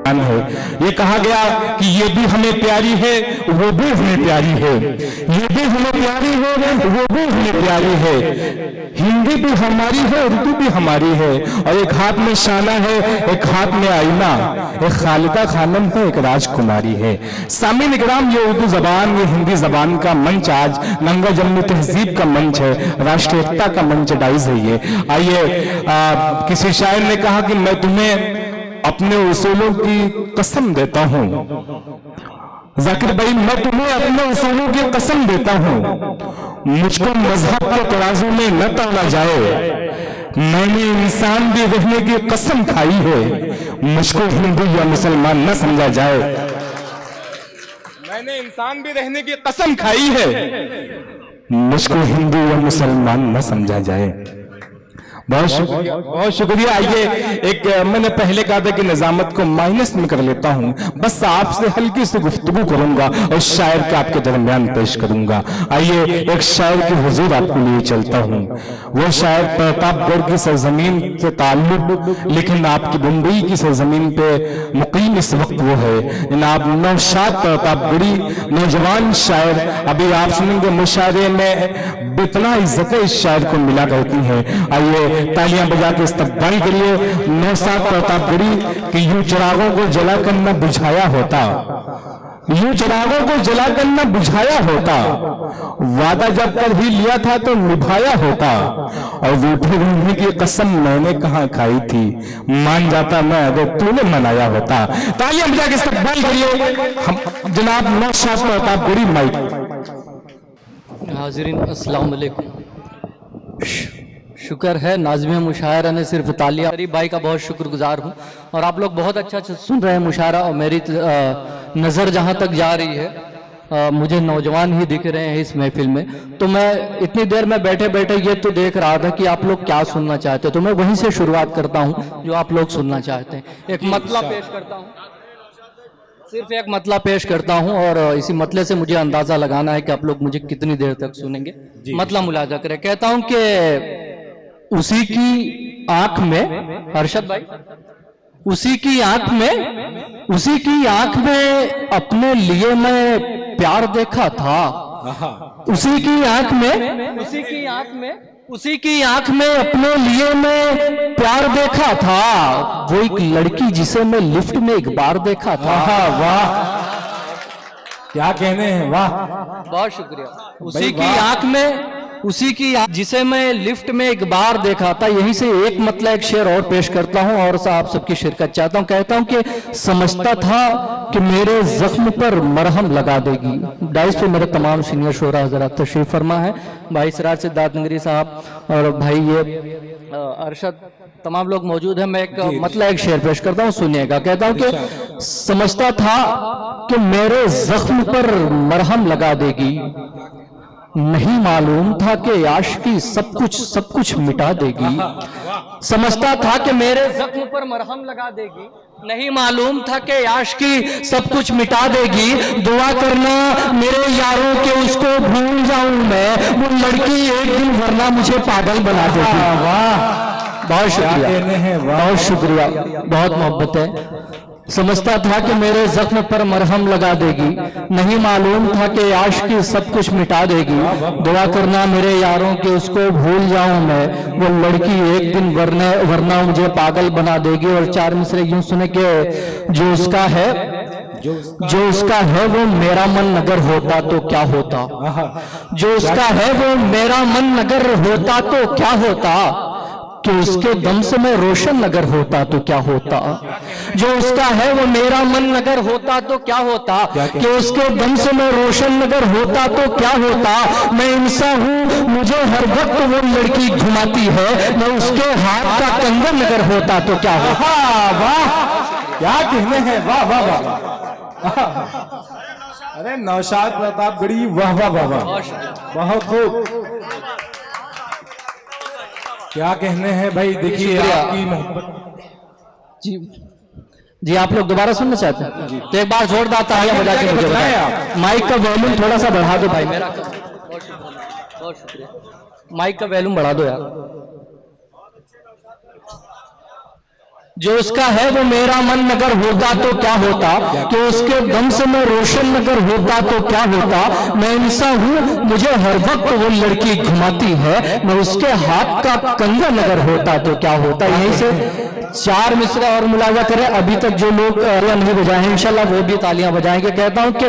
है। ये कहा गया कि ये भी हमें प्यारी है, वो भी हमें प्यारी है, ये भी हमें प्यारी है, वो भी हमें प्यारी है। हिंदी भी हमारी है, उर्दू भी हमारी है। और एक हाथ में शाना है, एक हाथ में आईना, एक खालिदा खानम है, एक राजकुमारी है। सामीन इकराम, ये उर्दू जबान, ये हिंदी जबान का मंच आज नंगा जमनी तहजीब का मंच है, राष्ट्रीय एकता का मंच डाइज है ये। आइए, किसी शायर ने कहा कि मैं तुम्हें अपने उसूलों की कसम देता हूं। जाकिर भाई, मैं तुम्हें अपने उसूलों की कसम देता हूं, मुझको मजहब के तराजू में न तौला जाए। मैंने इंसान भी रहने की कसम खाई है, मुझको हिंदू या मुसलमान न समझा जाए। मैंने इंसान भी रहने की कसम खाई है, मुझको हिंदू या मुसलमान न समझा जाए। बहुत शुक्रिया, बहुत शुक्रिया। आइए, एक मैंने पहले कहा था कि निजामत को माइनस में कर लेता हूं, बस आपसे हल्की सी गुफ्तगू करूंगा और शायर के आपके दरमियान पेश करूंगा। आइए, एक शायर की हुजूर आपके लिए चलता हूं। वो शायर प्रतापगढ़ की सरजमीन से ताल्लुक, लेकिन आपकी मुंबई की सरजमीन पे मुकीम इस वक्त वो है जनाब नौशाद प्रतापगढ़ी, नौजवान शायर। अभी आप सुनेंगे मुशायरे में बितना इज्जत इस शायर को मिला करती है। आइए, तालियां बजा के इस्तकबाल करिए नौशाद प्रतापगढ़ी कि यूं चिरागों को जलाकर न बुझाया होता, यूं चिरागों को जलाकर न बुझाया होता, वादा जब कर भी लिया था तो निभाया होता, और रूठे रूठने की कसम मैंने कहां खाई थी, मान जाता मैं अगर तूने मनाया होता। तालियां बजा के इस्तकबाल करिए हम जनाब नौशाद प्रतापगढ़ी। माइक। हाज़रीन अस्सलाम वालेकुम। शुक्र है नाज़िम मुशायरा ने सिर्फ तालियां। गरीब भाई का बहुत शुक्रगुजार हूँ, और आप लोग बहुत अच्छा सुन रहे हैं मुशायरा, और मेरी नज़र जहाँ तक जा रही है मुझे नौजवान ही दिख रहे हैं इस महफिल में। तो मैं इतनी देर में बैठे बैठे ये तो देख रहा था कि आप लोग क्या सुनना चाहते हैं, तो मैं वहीं से शुरुआत करता हूँ जो आप लोग सुनना चाहते हैं। एक मतला पेश करता हूँ, सिर्फ एक मतला पेश करता हूं, और इसी मतले से मुझे अंदाजा लगाना है कि आप लोग मुझे कितनी देर तक सुनेंगे। मतला मुलाजा करें। कहता हूं कि उसी की आंख में, अरशद भाई, उसी की आंख में, उसी की आंख में अपने लिए मैं प्यार देखा था। उसी की आंख में, उसी की आंख में, उसी की आंख में अपने लिए मैं प्यार देखा था। वो एक लड़की जिसे मैं लिफ्ट में एक बार देखा था। वाह, क्या कहने हैं, वाह, बहुत शुक्रिया। उसी की आंख में, उसी की जिसे मैं लिफ्ट में एक बार देखा था। यहीं से एक मतलब एक शेर और पेश करता हूं और आप सबकी शिरकत चाहता हूं। कहता हूं कि समझता था कि मेरे जख्म पर मरहम लगा देगी। डाइस पे मेरे तमाम सीनियर शोरा हजरात तशरीफ फरमा है, भाई सिराज सिद्धार्थ नगरी साहब और भाई ये अरशद, तमाम लोग मौजूद हैं। मैं एक मतलब एक शेर पेश करता हूँ, सुनिएगा। कहता हूँ कि समझता था कि मेरे जख्म पर मरहम लगा देगी, नहीं मालूम था कि आशिकी सब कुछ मिटा देगी। समझता था कि मेरे जख्म पर मरहम लगा देगी, नहीं मालूम था कि आशिकी सब कुछ मिटा देगी। दुआ करना मेरे यारों के उसको भूल जाऊं मैं, वो लड़की एक दिन वरना मुझे पागल बना देगी। वाह, बहुत शुक्रिया, बहुत शुक्रिया, बहुत मोहब्बत है। समझता था कि मेरे जख्म पर मरहम लगा देगी, नहीं मालूम था कि आशिकी सब कुछ मिटा देगी। दुआ करना मेरे यारों के उसको भूल जाऊं मैं, वो लड़की एक दिन वरना मुझे पागल बना देगी। और चार मिसरे यूं सुने कि जो उसका है वो मेरा मन अगर होता तो क्या होता, जो उसका है वो मेरा मन अगर होता तो क्या होता, कि उसके दम से मैं रोशन अगर होता तो क्या होता। जो उसका है वो मेरा मन अगर होता तो क्या होता, कि उसके दम से मैं रोशन अगर होता तो क्या होता। मैं इंसान हूँ, मुझे हर वक्त वो लड़की घुमाती है, मैं उसके हाथ का कंगन अगर होता तो क्या होता। वाह, क्या कहने हैं, वाह वाह वाह। अरे नौशाद प्रतापगढ़ी, वाह वाह वाह वाह, बहुत खूब, क्या कहने हैं भाई। देखिए आपकी मोहब्बत। जी आप लोग दोबारा सुनना चाहते हैं तो एक बार जोरदार तालियां बजा के मुझे बताएं। माइक का वॉल्यूम थोड़ा सा बढ़ा दो भाई मेरा, बहुत शुक्रिया। माइक का वॉल्यूम बढ़ा दो यार। जो उसका है वो मेरा मन अगर होता तो क्या होता, कि उसके दम से मैं रोशन अगर होता तो क्या होता। मैं इंसान हूँ, मुझे हर वक्त वो लड़की घुमाती है, मैं उसके हाथ का कंगन अगर होता तो क्या होता। यहीं से 4 मिसरा और मुलाजा करें। अभी तक जो लोग तालियां नहीं बजाए हैं इंशाल्लाह वो भी तालियां बजाएंगे। कहता हूं कि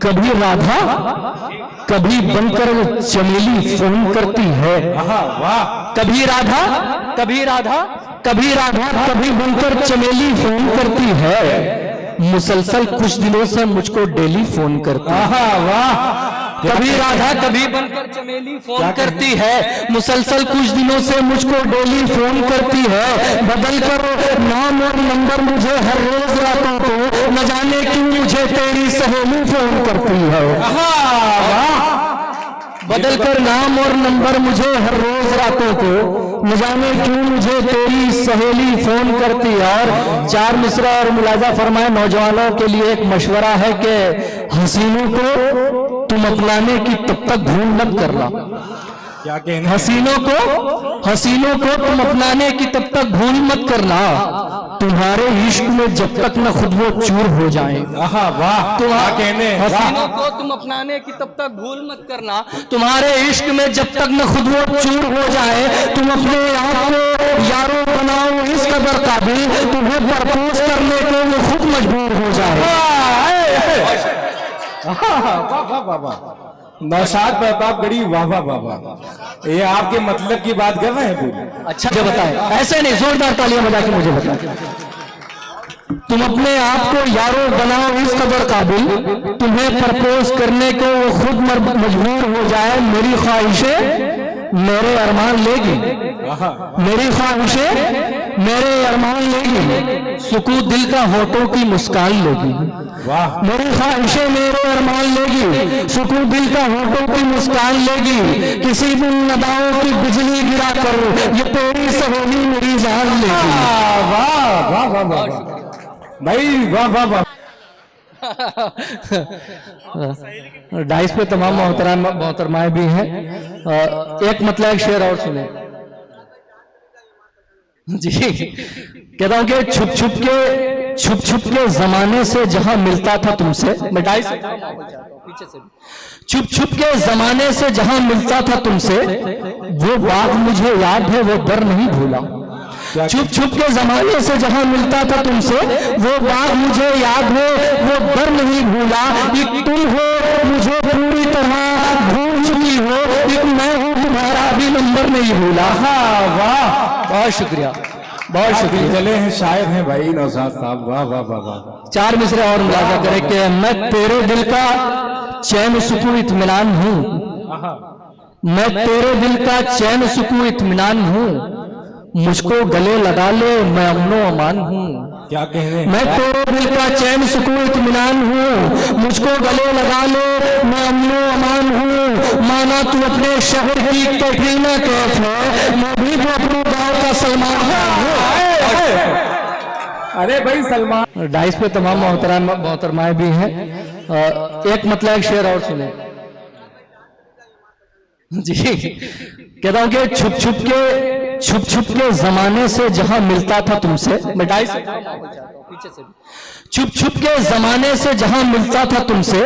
कभी राधा कभी बनकर वो चमेली फोन करती है। कभी राधा कभी बनकर चमेली फोन करती है, मुसलसल कुछ दिनों से मुझको डेली फोन करती है। कभी राधा कभी बनकर चमेली फोन करती है, मुसलसल कुछ दिनों से मुझको डेली फोन करती है। बदल कर नाम और नंबर मुझे हर रोज रातों को, न जाने क्यों मुझे तेरी सहेली फोन करती है। बदल कर नाम और नंबर मुझे हर रोज रातों को, न जाने क्यों मुझे तेरी सहेली फोन करती है। और 4 मिसरा और मुलाजा फरमाए। नौजवानों के लिए एक मशवरा है कि हसीनों को तुम अपनाने की तब तक भूल मत करना। क्या कहना? हसीनों को तुम अपनाने की तब तक भूल मत करना, तुम्हारे इश्क में जब तक न खुद वो चूर हो जाए। वाह, क्या कहने? हसीनों को तुम अपनाने की तब तक भूल मत करना, तुम्हारे इश्क में जब तक न खुद वो चूर हो जाए। तुम अपने आप को यारों बनाओ इस कदर काबिल, तुम्हें प्रपोज करने को वो खुद मजबूर हो जाए। नौशाद प्रतापगढ़ी, वाह वाह वाह वाह। ये आपके मतलब की बात कर रहे हैं पूरी? अच्छा मुझे बताएं, ऐसे नहीं, जोरदार तालियां बजा के मुझे बताएं। तुम अपने आप को यारों बनाओ इस कदर काबिल, तुम्हें प्रपोज करने को वो खुद मजबूर हो जाए। मेरी ख्वाहिशें मेरे अरमान लेगी, मेरी ख्वाहिशें मेरे अरमान लेगी, सुकून दिल का होठों की मुस्कान लेगी। मेरी ख्वाहिशें मेरे अरमान लेगी, सुकून दिल का होठों की मुस्कान लेगी। किसी दिन नदाओं की बिजली गिरा कर ये तेरी सहेली मेरी जान लेगी। वाह वाह वाह वाह भाई, वाह वाह वाह। डाइस पे तमाम मोहतरमाएं भी हैं। एक मतलब एक शेर और सुने जी। कहता हूं कि छुप छुप के जमाने से जहां मिलता था तुमसे, मैं डाइस पीछे से, छुप छुप के जमाने से जहां मिलता था तुमसे, वो बात मुझे याद है, वो दर नहीं भूला। छुप छुप के जमाने से जहां मिलता था तुमसे, वो बात मुझे याद है, वो दर नहीं भूला। एक तुम हो मुझे पूरी तरह भूल चुकी हो, एक मैं हूं तुम्हारा भी नंबर नहीं भूला। वाह, बहुत शुक्रिया, बहुत शुक्रिया। चले हैं, शायर हैं भाई नौशाद साहब, वाह वाह वाह वाह। 4 मिसरे और मुलाजा करें कि मैं तेरे दिल का चैन सुकून इत्मीनान हूं, मैं तेरे दिल का चैन सुकून इत्मीनान हूं, मुझको गले लगा ले मैं अमनो अमान हूँ। क्या कह रहे हैं? मैं तेरे दिल का चैन सुकून इत्मीनान हूँ, मुझको गले लगा ले मैं अमनो अमान हूँ। माना तू अपने शहर की कैटरीना कैफ है, मैं भी तो अपने गाँव का सलमान हूँ। अरे भाई सलमान। डाइस पे तमाम मोहतरमाएं भी हैं। एक मतलब एक शेर और सुने जी। कहता हूं कि छुप छुप के जमाने से जहां मिलता था तुमसे, मैं डाइस पीछे से, छुप छुप के जमाने से जहां मिलता था तुमसे,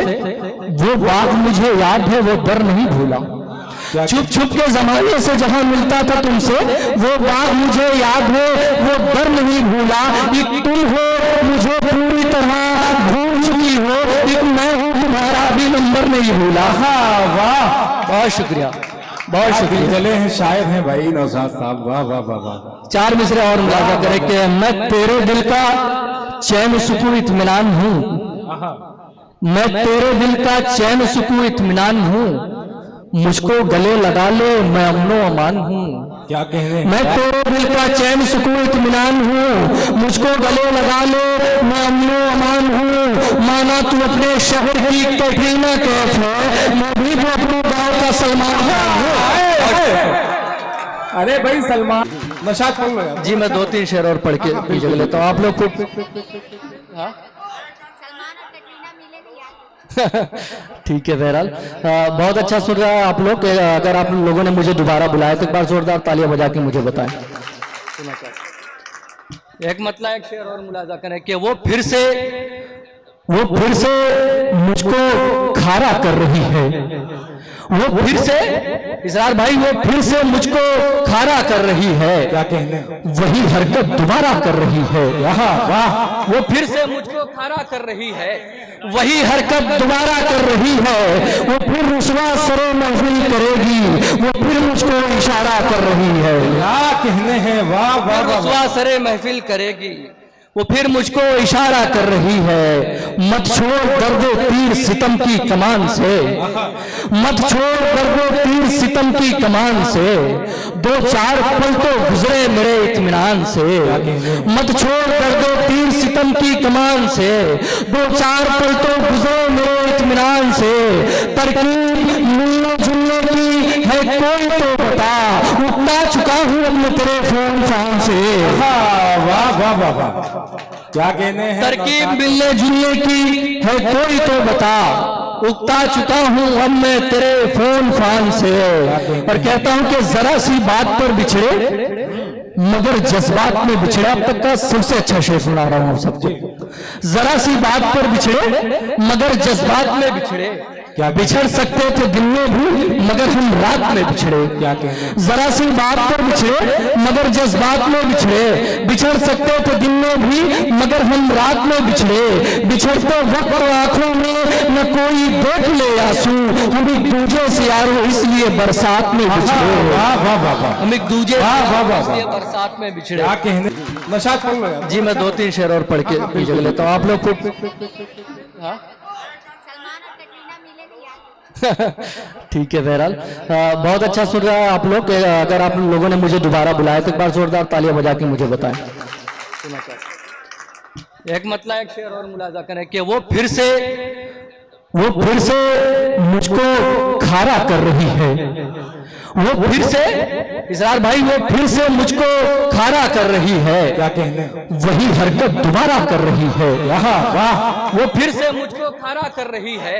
वो बात मुझे याद है, वो दर नहीं भूला। छुप छुप के जमाने से जहां मिलता था तुमसे, वो बात मुझे याद है, वो दर नहीं भूला। एक तुम हो मुझे पूरी तरह भूल चुकी हो, एक मैं हूं तुम्हारा भी नंबर नहीं भूला। वाह, बहुत शुक्रिया, बहुत शुक्रिया। चले हैं, शायर हैं भाई नौशाद साहब, वाह वाह वाह वाह। 4 मिसरे और मुलाजा करें कि मैं तेरे दिल का चैन सुकून इत्मीनान हूँ, मैं तेरे दिल का चैन सुकून इत्मीनान हूँ, मुझको गले लगा ले मैं अमनो अमान हूँ। क्या कह रहे हैं? मैं तेरे दिल का चैन सुकून इत्मीनान हूँ, मुझको गले लगा ले मैं अमनो अमान हूँ। माना तू अपने शहर की कैटरीना कैफ है, मैं भी तो अपने गाँव का सलमान हूँ। अरे भाई सलमान, नौशाद पढ़ लो जी। मैं 2-3 शेर और पढ़ के पीछे लेता हूँ आप लोग को। ठीक है, बहरहाल बहुत अच्छा सुन रहा है आप लोग। अगर आप लोगों ने मुझे दोबारा बुलाया तो एक बार जोरदार तालियां बजा के मुझे बताएं। एक मतलब एक शेर और मुलाजा करें कि वो फिर से मुझको खारा कर रही है। वो फिर से इसरार भाई वो फिर से मुझको खारा कर रही है। क्या कहने, वही हरकत दोबारा कर रही है। वाह, वो फिर से मुझको खारा कर रही है, वही हरकत दोबारा कर रही है। वो फिर रुसवा सरे महफिल करेगी, वो फिर मुझको इशारा कर रही है। क्या कहने हैं, वाह वाह वाह। रुसवा सरे महफिल करेगी, वो फिर मुझको इशारा कर रही है। मत छोड़ दर्दो तीर सितम की कमान से, मत छोड़ दर्दो तीर सितम की कमान से, दो चार पल तो गुजरे मेरे इत्मीनान से। मत छोड़ दर्दो तीर सितम की कमान से, दो चार पल तो गुजरे मेरे इत्मीनान से। तरकीब मिलने जुलने की है कोई तो बता, उठा चुका हूँ अपने तेरे फोन फान से। वाह वाह वाह वाह। क्या कहने हैं, तरकीब मिलने जुलने की है कोई तो बता, उगता चुका हूं अब मैं तेरे फोन फान से। और कहता हूं कि जरा सी बात पर बिछड़े मगर जज्बात में बिछड़े। अब तक का सबसे अच्छा शेर सुना रहा हूं आप सबको। जरा सी बात पर बिछड़े मगर जज्बात में बिछड़े, क्या बिछड़ सकते थे दिन में भी मगर हम रात में बिछड़े। क्या कहने, जरा सी बात पर बिछड़े मगर जज्बात में बिछड़े, बिछड़ सकते थे दिन में भी मगर हम रात में बिछड़े। बिछड़ते वक्त आंखों में न कोई देख ले आंसू, हम एक दूजे से यारो इसलिए बरसात में बिछड़े। वाह वाह वाह। हम एक दूजे वाह वाह वाह। इसलिए बरसात में बिछड़े। क्या कहने, नशाद पढ़ लो यार। जी मैं 2-3 शेर और पढ़ के पीछे लेता हूँ आप लोग को। हाँ ठीक है, बहरहाल बहुत अच्छा सुन रहा है आप लोग। अगर आप लोगों ने मुझे दोबारा बुलाया तो एक बार जोरदार तालियां बजा के मुझे बताएं। एक मतलब एक शेर और मुलाजा करें कि वो फिर से मुझको खारा कर रही है। वो फिर से इसरार भाई वो फिर से मुझको खारा कर रही है। क्या कहने, वही हरकत दोबारा कर रही है। वाह, वो फिर से मुझको खारा कर रही है,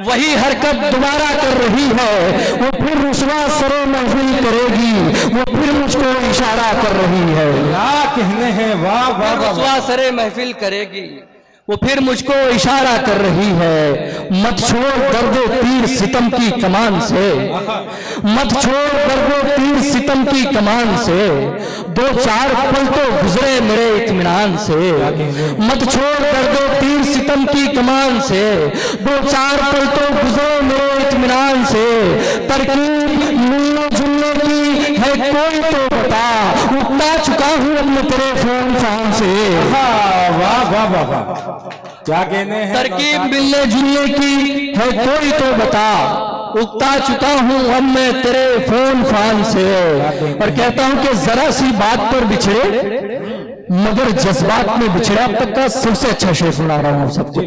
वही हरकत दोबारा कर रही है। वो फिर रुसवा सरे महफिल करेगी, वो फिर मुझको इशारा कर रही है। क्या कहने हैं, वाह वाह वाह। रुसवा सरे महफिल करेगी, वो फिर मुझको इशारा कर रही है। मत छोड़ दर्दो तीर सितम की कमान से, मत छोड़ दर्दो तीर सितम की कमान से, दो चार पल तो गुजरे मेरे इत्मीनान से। मत छोड़ दर्दो तीर सितम की कमान से, दो चार पल तो गुजरे मेरे इत्मीनान से। तरकीब मिलने जुलने की है कोई तो बता, उठा चुका हूँ अपने तेरे फोन फान से। वाह वाह वाह वाह। क्या कहने हैं, तरकीब मिलने जुलने की है कोई तो बता, उगता चुका हूं अब मैं तेरे फोन फान से। और कहता हूं कि जरा सी बात पर बिछड़े मगर जज्बात में बिछड़े। अब तक का सबसे अच्छा शेर सुना रहा हूं सबको।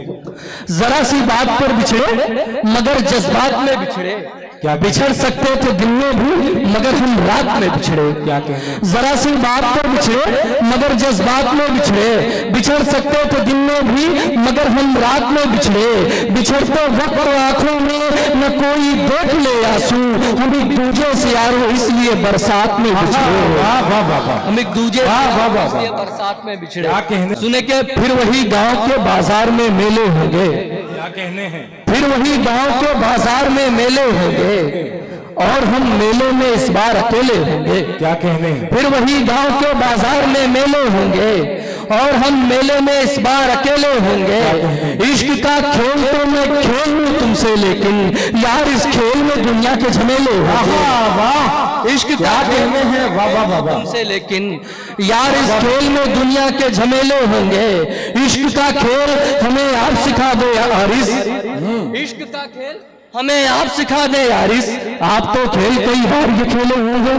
जरा सी बात पर बिछड़े मगर जज्बात में बिछड़े, क्या बिछड़ सकते थे दिन में भी मगर हम रात में बिछड़े। क्या कहने, जरा सी बात पर बिछड़े मगर जज्बात में बिछड़े, बिछड़ सकते थे दिन में भी मगर हम रात में बिछड़े। बिछड़ते वक्त आंखों में न कोई देख ले आंसू, हम एक दूजे से यारो इसलिए बरसात में बिछड़े। वाह वाह वाह। हम एक दूजे से बरसात में बिछड़े। क्या कहने, सुने के फिर वही गांव के बाजार में मेले होंगे। क्या कहने हैं, फिर वही गांव के बाजार में मेले होंगे और हम मेले में इस बार अकेले होंगे। क्या कहने, फिर वही गांव के बाजार में मेले होंगे और हम मेले में इस बार अकेले होंगे। इश्क का खेल तो मैं खेल लूं तुमसे, लेकिन यार इस खेल में दुनिया के झमेले होंगे। वाह, इश्क क्या कहने हैं, वाह वाह वाह। तुमसे, लेकिन यार इस खेल में दुनिया के झमेले होंगे। इश्क का खेल हमें आप सिखा दो यारिस, इश्क का खेल हमें आप सिखा दे यारिस, आप तो खेल कई बार ये खेले होंगे।